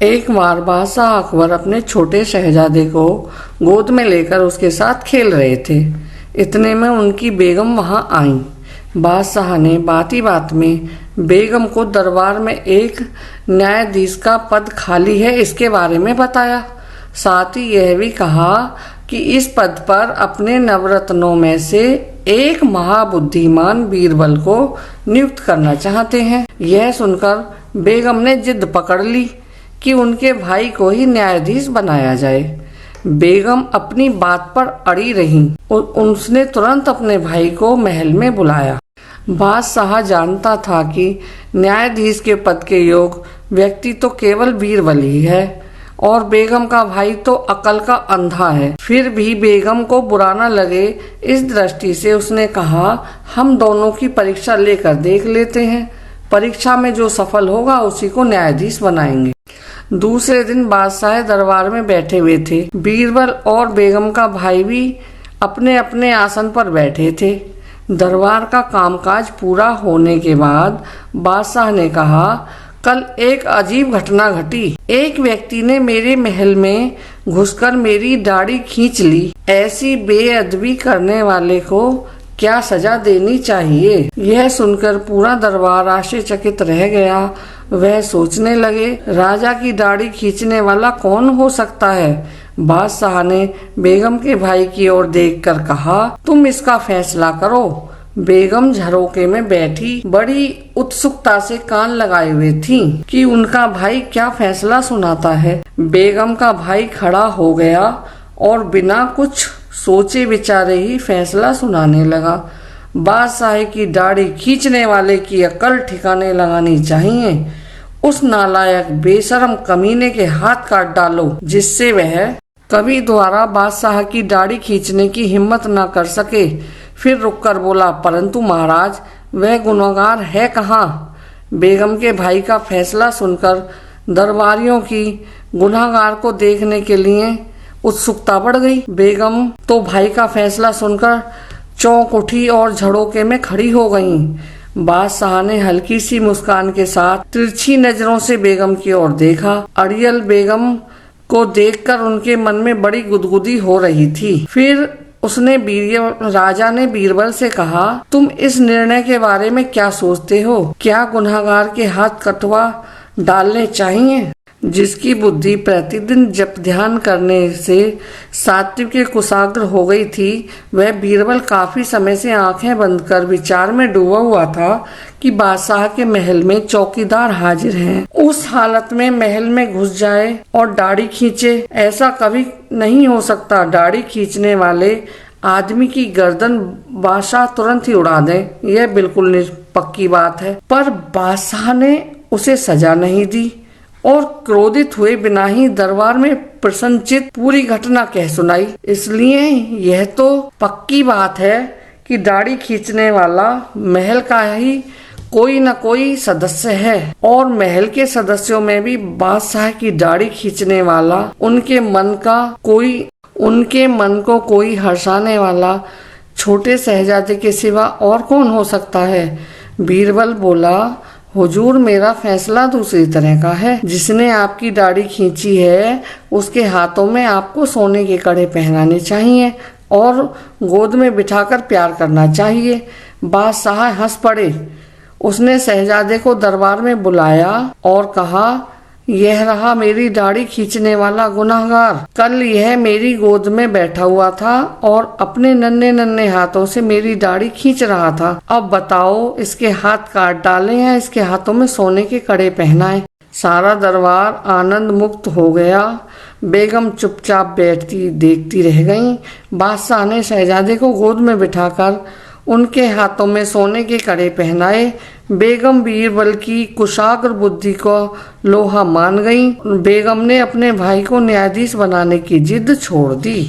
एक बार बादशाह अकबर अपने छोटे शहजादे को गोद में लेकर उसके साथ खेल रहे थे। इतने में उनकी बेगम वहां आईं। बादशाह ने बात ही बात में बेगम को दरबार में एक न्यायाधीश का पद खाली है इसके बारे में बताया। साथ ही यह भी कहा कि इस पद पर अपने नवरत्नों में से एक महाबुद्धिमान बीरबल को नियुक्त करना चाहते हैं। यह सुनकर बेगम ने जिद पकड़ ली कि उनके भाई को ही न्यायाधीश बनाया जाए। बेगम अपनी बात पर अड़ी रहीं और उसने तुरंत अपने भाई को महल में बुलाया। बादशाह जानता था कि न्यायाधीश के पद के योग व्यक्ति तो केवल बीरबल ही है और बेगम का भाई तो अकल का अंधा है। फिर भी बेगम को बुरा न लगे इस दृष्टि से उसने कहा, हम दोनों की परीक्षा लेकर देख लेते हैं। परीक्षा में जो सफल होगा उसी को न्यायाधीश बनाएंगे। दूसरे दिन बादशाह दरबार में बैठे हुए थे। बीरबल और बेगम का भाई भी अपने अपने आसन पर बैठे थे। दरबार का कामकाज पूरा होने के बाद बादशाह ने कहा, कल एक अजीब घटना घटी। एक व्यक्ति ने मेरे महल में घुसकर मेरी दाढ़ी खींच ली। ऐसी बेअदबी करने वाले को क्या सजा देनी चाहिए? यह सुनकर पूरा दरबार आश्चर्यचकित रह गया। वह सोचने लगे, राजा की दाढ़ी खींचने वाला कौन हो सकता है? बादशाह ने बेगम के भाई की ओर देखकर कहा, तुम इसका फैसला करो। बेगम झरोके में बैठी बड़ी उत्सुकता से कान लगाए हुए थी कि उनका भाई क्या फैसला सुनाता है। बेगम का भाई खड़ा हो गया और बिना कुछ सोचे विचारे ही फैसला सुनाने लगा। बादशाह की दाढ़ी खींचने वाले की अकल ठिकाने लगानी चाहिए। उस नालायक बेशरम कमीने के हाथ काट डालो जिससे वह कभी दोबारा बादशाह की दाढ़ी खींचने की हिम्मत न कर सके। फिर रुककर बोला, परंतु महाराज, वह गुनहगार है कहाँ? बेगम के भाई का फैसला सुनकर दरबारियों की गुनहगार को देखने के लिए उत्सुकता बढ़ गई। बेगम तो भाई का फैसला सुनकर चौंक उठी और झड़ोके में खड़ी हो गईं। बादशाह ने हल्की सी मुस्कान के साथ तिरछी नजरों से बेगम की ओर देखा। अड़ियल बेगम को देखकर उनके मन में बड़ी गुदगुदी हो रही थी। फिर उसने राजा ने बीरबल से कहा, तुम इस निर्णय के बारे में क्या सोचते हो? क्या गुनहगार के हाथ कटवा डालने चाहिए? जिसकी बुद्धि प्रतिदिन जप ध्यान करने से सात्विक कुशाग्र हो गई थी, वह बीरबल काफी समय से आंखें बंद कर विचार में डूबा हुआ था कि बादशाह के महल में चौकीदार हाजिर हैं। उस हालत में महल में घुस जाए और दाढ़ी खींचे, ऐसा कभी नहीं हो सकता। दाढ़ी खींचने वाले आदमी की गर्दन बादशाह तुरंत ही उड़ा दे, यह बिल्कुल पक्की बात है। पर बादशाह ने उसे सजा नहीं दी और क्रोधित हुए बिना ही दरबार में प्रसन्नचित पूरी घटना कह सुनाई। इसलिए यह तो पक्की बात है कि दाढ़ी खींचने वाला महल का ही कोई न कोई सदस्य है और महल के सदस्यों में भी बादशाह की दाढ़ी खींचने वाला उनके मन को कोई हर्षाने वाला छोटे शहजादे के सिवा और कौन हो सकता है? बीरबल बोला, हुजूर, मेरा फैसला दूसरी तरह का है। जिसने आपकी दाढ़ी खींची है उसके हाथों में आपको सोने के कड़े पहनाने चाहिए और गोद में बिठाकर प्यार करना चाहिए। बादशाह हंस पड़े। उसने शहजादे को दरबार में बुलाया और कहा, यह रहा मेरी दाढ़ी खींचने वाला गुनहगार। कल यह मेरी गोद में बैठा हुआ था और अपने नन्हे नन्हे हाथों से मेरी दाढ़ी खींच रहा था। अब बताओ, इसके हाथ काट डालें या इसके हाथों में सोने के कड़े पहनाएं? सारा दरबार आनंद मुक्त हो गया। बेगम चुपचाप बैठती देखती रह गईं। बादशाह ने शहजादे को गोद में बिठाकर उनके हाथों में सोने के कड़े पहनाए। बेगम बीरबल की कुशाग्र बुद्धि को लोहा मान गई। बेगम ने अपने भाई को न्यायाधीश बनाने की जिद छोड़ दी।